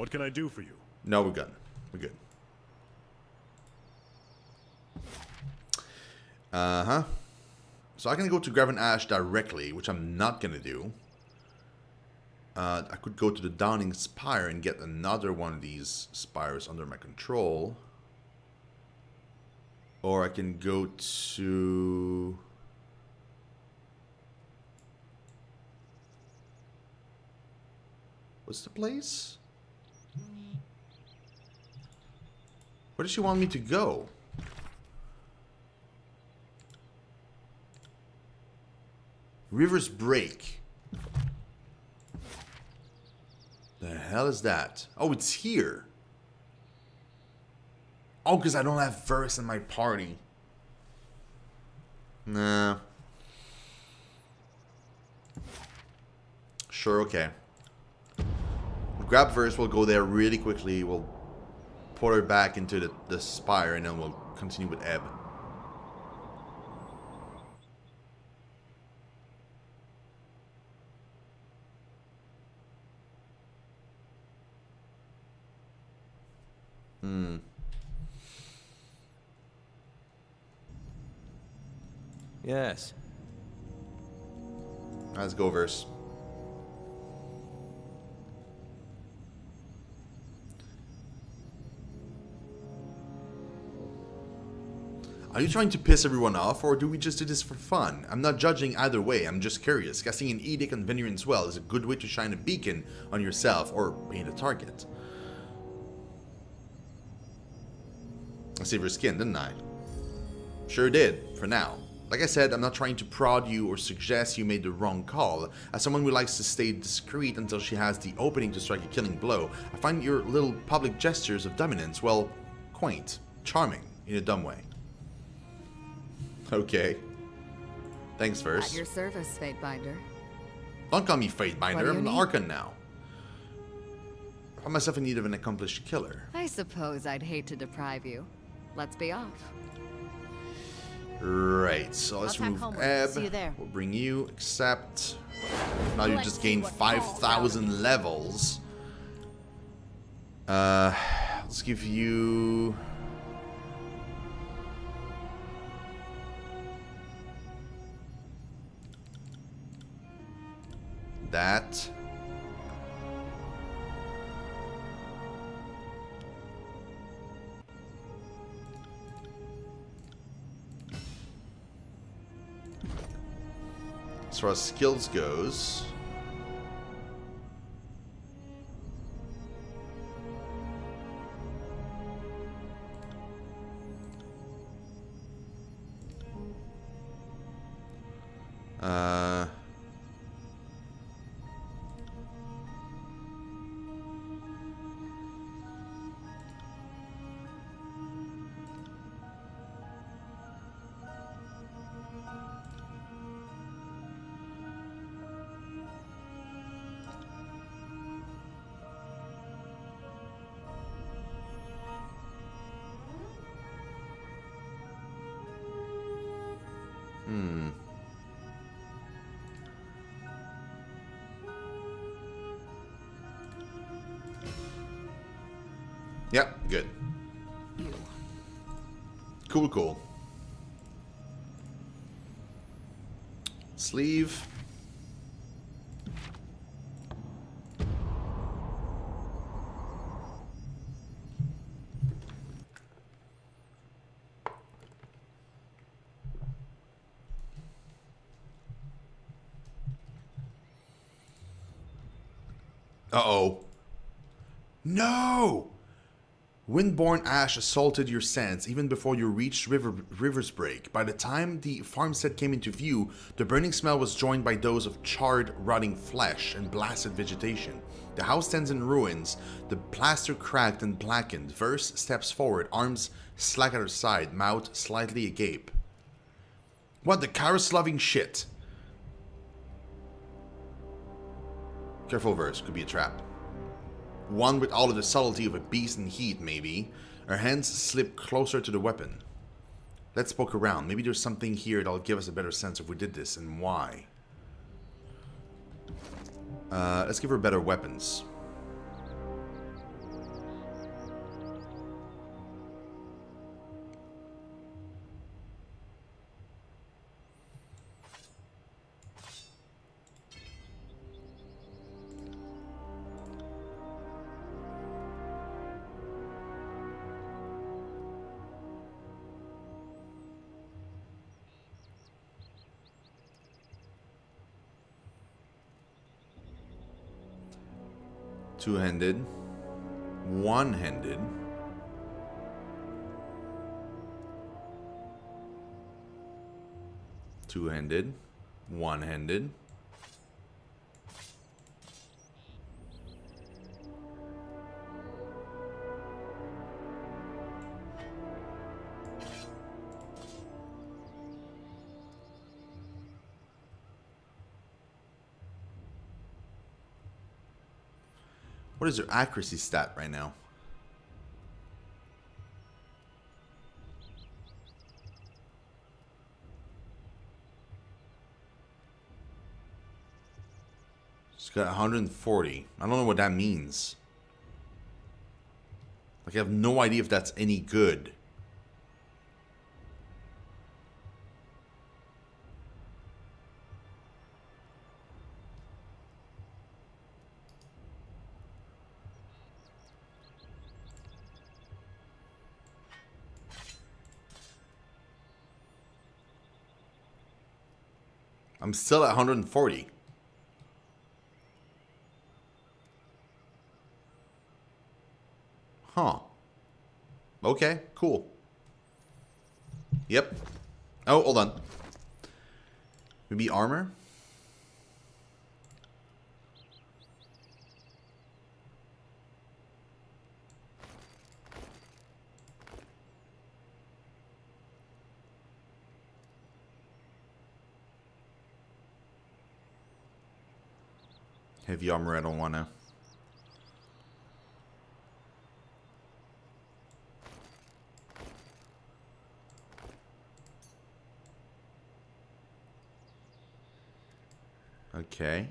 What can I do for you? No, we're good. We're good. Uh-huh. So I can go to Graven Ash directly, which I'm not going to do. I could go to the Downing Spire and get another one of these spires under my control. Or I can go to... What's the place? Where does she want me to go? River's Break. The hell is that? Oh, it's here. Oh, because I don't have Verse in my party. Nah. Sure, okay. We'll grab Verse, we'll go there really quickly. We'll put her back into the spire, and then we'll continue with Ebb. Yes. Let's go, Verse. Are you trying to piss everyone off, or do we just do this for fun? I'm not judging either way, I'm just curious. Casting an Edict on Veneran's Well is a good way to shine a beacon on yourself, or paint a target. I saved your skin, didn't I? Sure did, for now. Like I said, I'm not trying to prod you or suggest you made the wrong call. As someone who likes to stay discreet until she has the opening to strike a killing blow, I find your little public gestures of dominance, well, quaint, charming, in a dumb way. Okay. Thanks, Verse. At your service, Fatebinder. Don't call me Fatebinder, I'm an need? Archon now. I find myself in need of an accomplished killer. I suppose I'd hate to deprive you. Let's be off. Right, so let's I'll tack remove homeward. Ebb. See you there. We'll bring you, except now you Let's just see gained what falls out of 5,000 levels. Let's give you... that. As far as skills goes, yep, good. Cool, cool. Sleeve. Uh-oh. No! Windborne ash assaulted your sands even before you reached River's Break. By the time the farmstead came into view, the burning smell was joined by those of charred, rotting flesh and blasted vegetation. The house stands in ruins, the plaster cracked and blackened. Verse steps forward, arms slack at her side, mouth slightly agape. What the Karasloving shit? Careful, Verse, could be a trap. One with all of the subtlety of a beast in heat, maybe. Her hands slip closer to the weapon. Let's poke around. Maybe there's something here that'll give us a better sense of who did this and why. Let's give her better weapons. Two-handed. One-handed. Two-handed. One-handed. What is your accuracy stat right now? It's got 140. I don't know what that means. Like, I have no idea if that's any good. I'm still at 140. Huh. Okay, cool. Yep. Oh, hold on. Maybe armor? Heavy armor, I don't wanna. Okay.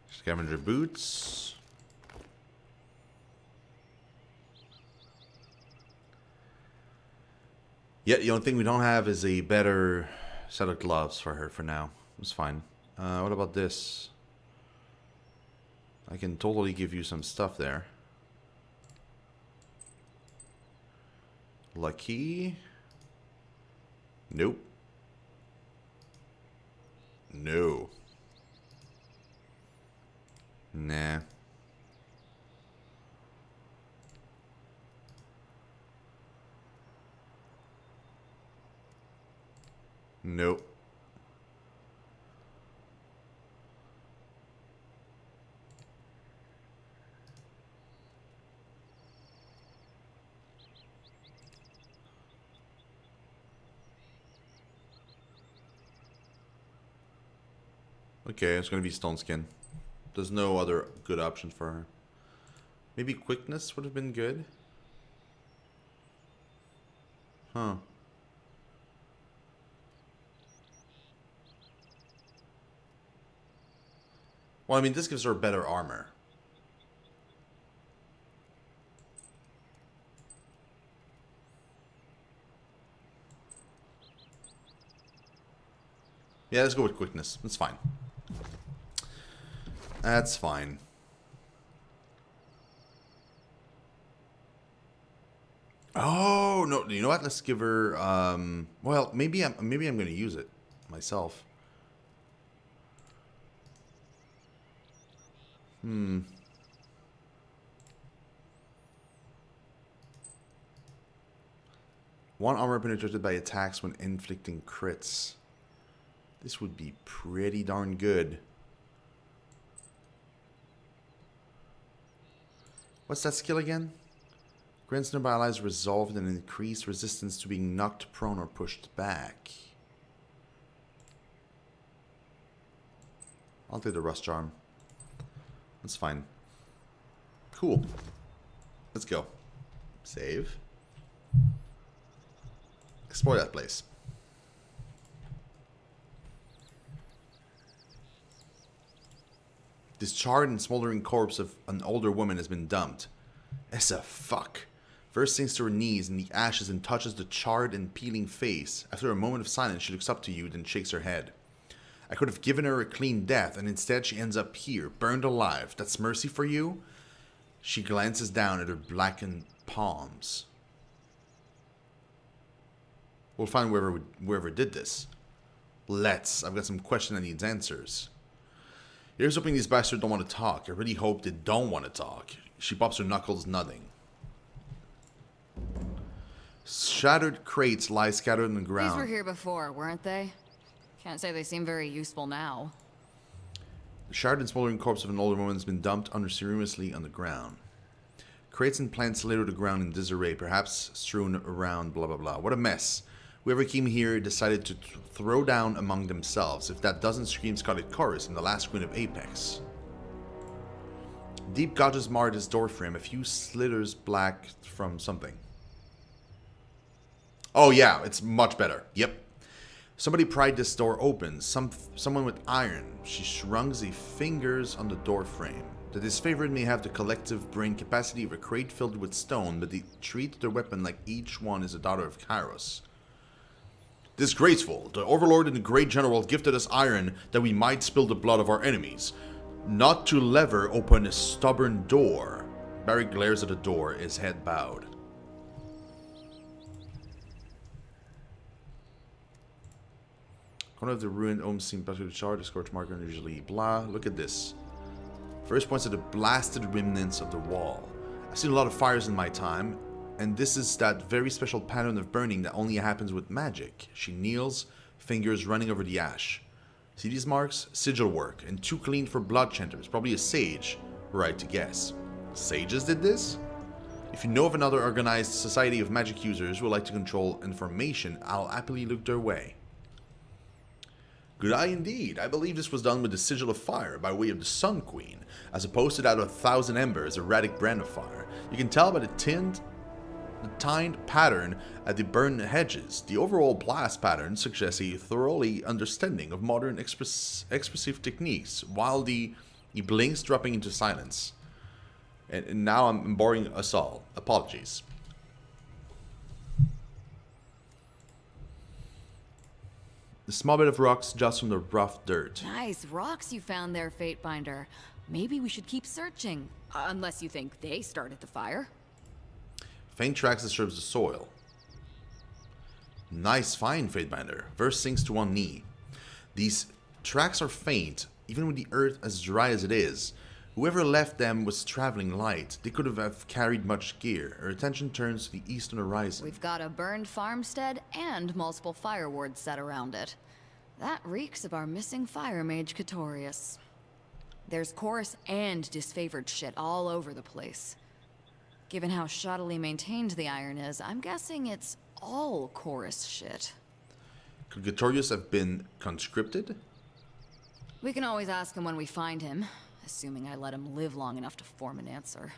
Scavenger boots. Yeah, the only thing we don't have is a better set of gloves for her for now. It's fine. What about this? I can totally give you some stuff there. Lucky. Nope. No. Nah. Nope. Okay, it's gonna be stone skin. There's no other good option for her. Maybe quickness would have been good. Huh. Well, I mean, this gives her better armor. Yeah, let's go with quickness. That's fine. That's fine. Oh no! You know what? Let's give her. Well, maybe I'm going to use it myself. One armor penetrated by attacks when inflicting crits. This would be pretty darn good. What's that skill again? Grants nearby allies resolved and increased resistance to being knocked prone or pushed back. I'll take the rust charm. That's fine. Cool. Let's go. Save. Explore that place. This charred and smoldering corpse of an older woman has been dumped. As a fuck. First sinks to her knees in the ashes and touches the charred and peeling face. After a moment of silence, she looks up to you, then shakes her head. I could have given her a clean death, and instead she ends up here, burned alive. That's mercy for you? She glances down at her blackened palms. We'll find whoever did this. Let's. I've got some questions that needs answers. Here's hoping these bastards don't want to talk. I really hope they don't want to talk. She pops her knuckles, nothing. Shattered crates lie scattered on the ground. These were here before, weren't they? Can't say they seem very useful now. The shattered and smoldering corpse of an older woman has been dumped unceremoniously on the ground. Crates and plants litter the ground in disarray, perhaps strewn around, blah blah blah. What a mess. Whoever came here decided to throw down among themselves, if that doesn't scream Scarlet Chorus in the last queen of Apex. Deep gouges marred his doorframe, a few slithers black from something. Oh yeah, it's much better. Yep. Somebody pried this door open. Someone with iron. She shrugs the fingers on the door frame. The disfavored may have the collective brain capacity of a crate filled with stone, but they treat their weapon like each one is a daughter of Kairos. Disgraceful. The Overlord and the Great General gifted us iron that we might spill the blood of our enemies. Not to lever open a stubborn door. Barry glares at the door, his head bowed. Corner of the ruined home seemed better to chart, a scorch marker unusually blah. Look at this. First points at the blasted remnants of the wall. I've seen a lot of fires in my time, and this is that very special pattern of burning that only happens with magic. She kneels, fingers running over the ash. See these marks? Sigil work, and too clean for blood chanters. Probably a sage, right to guess. Sages did this? If you know of another organized society of magic users who would like to control information, I'll happily look their way. Good eye indeed. I believe this was done with the Sigil of Fire by way of the Sun Queen, as opposed to that of 1,000 Embers, erratic brand of fire. You can tell by the tined pattern at the burned hedges. The overall blast pattern suggests a thoroughly understanding of modern expressive techniques, while he blinks, dropping into silence. And now I'm boring us all. Apologies. The small bit of rocks just from the rough dirt. Nice rocks you found there, Fatebinder. Maybe we should keep searching. Unless you think they started the fire. Faint tracks disturbs the soil. Nice find, Fatebinder. Verse sinks to one knee. These tracks are faint, even with the earth as dry as it is. Whoever left them was traveling light. They could have carried much gear. Her attention turns to the eastern horizon. We've got a burned farmstead and multiple fire wards set around it. That reeks of our missing fire mage Catorius. There's chorus and disfavored shit all over the place. Given how shoddily maintained the iron is, I'm guessing it's all chorus shit. Could Gatorius have been conscripted? We can always ask him when we find him, assuming I let him live long enough to form an answer.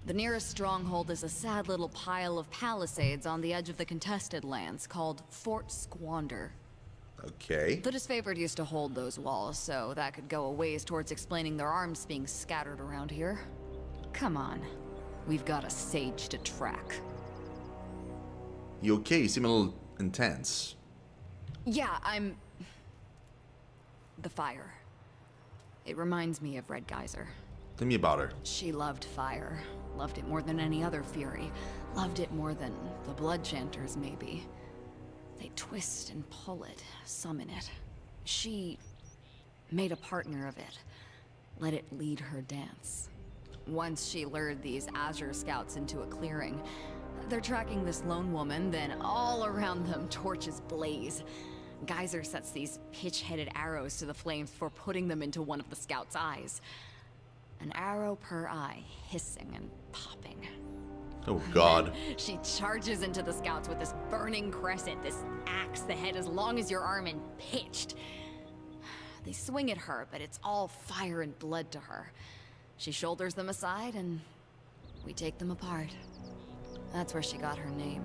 The nearest stronghold is a sad little pile of palisades on the edge of the contested lands called Fort Squander. Okay. The disfavored used to hold those walls, so that could go a ways towards explaining their arms being scattered around here. Come on. We've got a sage to track. You okay? You seem a little intense. Yeah, I'm... The fire. It reminds me of Red Geyser. Tell me about her. She loved fire. Loved it more than any other fury. Loved it more than the blood chanters, maybe. They twist and pull it, summon it. She made a partner of it. Let it lead her dance. Once she lured these Azure scouts into a clearing. They're tracking this lone woman, then all around them torches blaze. Geyser sets these pitch-headed arrows to the flames before putting them into one of the scouts' eyes. An arrow per eye, hissing and popping. Oh god. She charges into the scouts with this burning crescent, this axe, the head as long as your arm and pitched. They swing at her, but it's all fire and blood to her. She shoulders them aside, and we take them apart. That's where she got her name.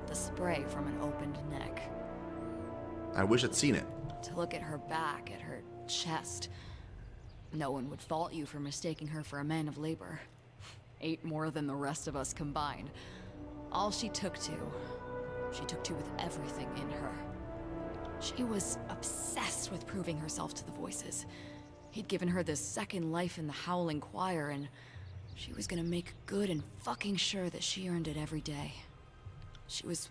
The spray from an opened neck. I wish I'd seen it. To look at her back, at her chest. No one would fault you for mistaking her for a man of labor. 8 more than the rest of us combined. All she took to with everything in her. She was obsessed with proving herself to the voices. He'd given her this second life in the Howling Choir, and she was gonna make good and fucking sure that she earned it every day. She was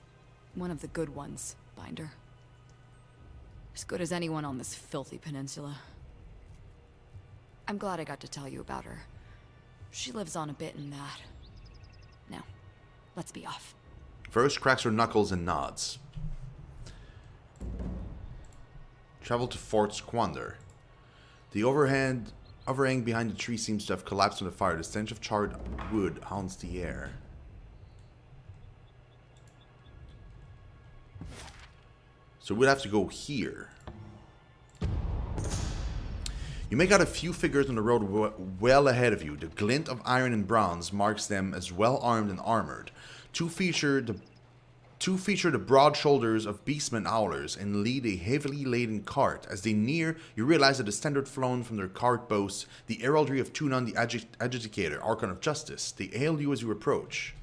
one of the good ones, Binder. As good as anyone on this filthy peninsula. I'm glad I got to tell you about her. She lives on a bit in that. Now, let's be off. First cracks her knuckles and nods. Travel to Fort Squander. The overhang behind the tree seems to have collapsed in the fire. The stench of charred wood haunts the air. So we'd have to go here. You make out a few figures on the road well ahead of you. The glint of iron and bronze marks them as well armed and armored. Two feature the broad shoulders of beastmen owlers and lead a heavily laden cart. As they near, you realize that the standard flown from their cart boasts the heraldry of Tunon the Adjudicator, Archon of Justice. They hail you as you approach.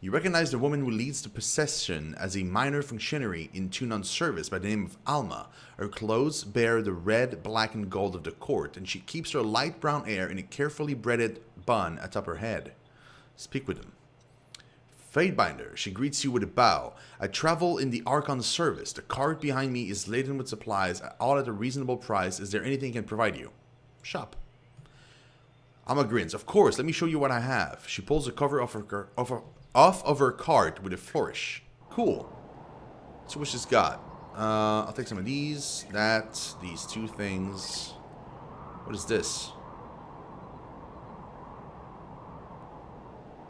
You recognize the woman who leads the procession as a minor functionary in Tunon's service by the name of Alma. Her clothes bear the red, black, and gold of the court, and she keeps her light brown hair in a carefully braided bun atop her head. Speak with him. Fatebinder, she greets you with a bow. I travel in the Archon's service. The cart behind me is laden with supplies, all at a reasonable price. Is there anything I can provide you? Shop. Alma grins. Of course, let me show you what I have. She pulls the cover off of her cart with a flourish. Cool. So what's this got? I'll take some of these, these two things. What is this?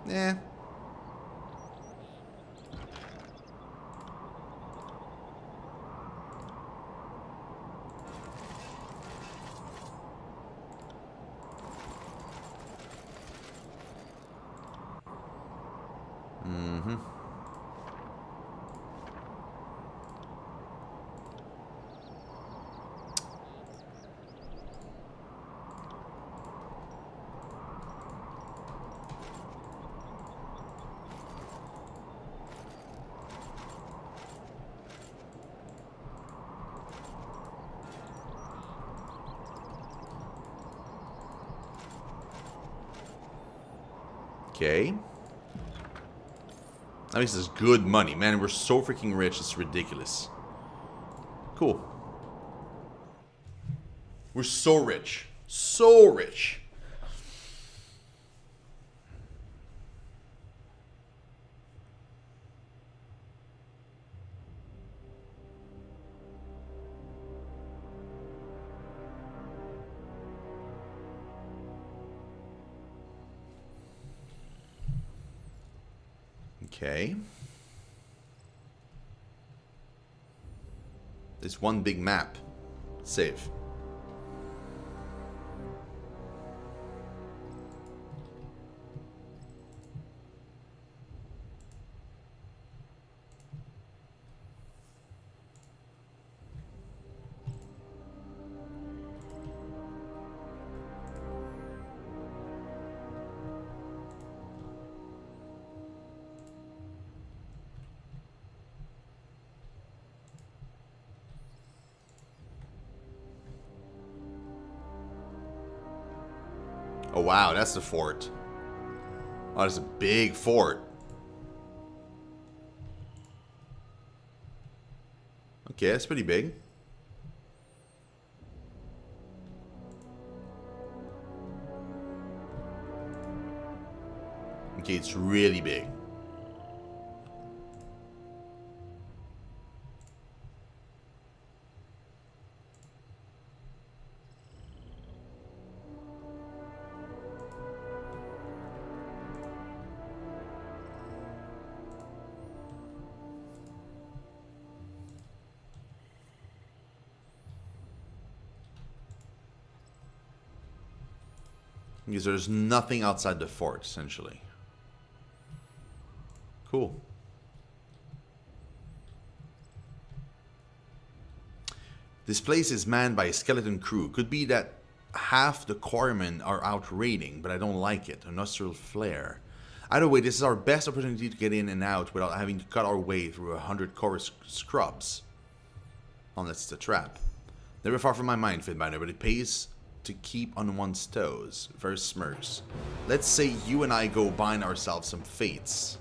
Eh. Okay. That makes us good money. Man, we're so freaking rich, it's ridiculous. Cool. We're so rich. So rich. Okay. There's one big map. Save. Oh wow, that's the fort. Oh, that's a big fort. Okay, that's pretty big. Okay, it's really big. Because there's nothing outside the fort, essentially. Cool. This place is manned by a skeleton crew. Could be that half the quarrymen are out raiding, but I don't like it. A nostril flare. Either way, this is our best opportunity to get in and out without having to cut our way through 100 chorus scrubs. Unless it's a trap. Never far from my mind, Fatebinder, but it pays to keep on one's toes. Verse smirks. Let's say you and I go bind ourselves some fates.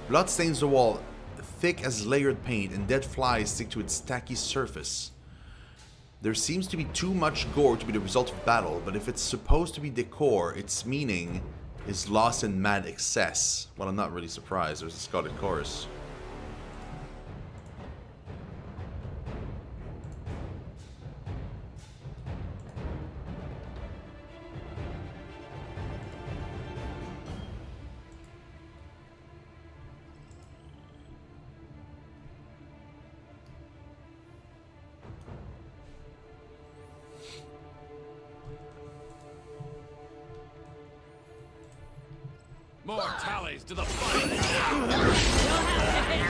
Blood stains the wall thick as layered paint, and dead flies stick to its tacky surface. There seems to be too much gore to be the result of battle, but if it's supposed to be decor, its meaning is lost in mad excess. Well, I'm not really surprised. There's a Scottish chorus. More tallies to the fight!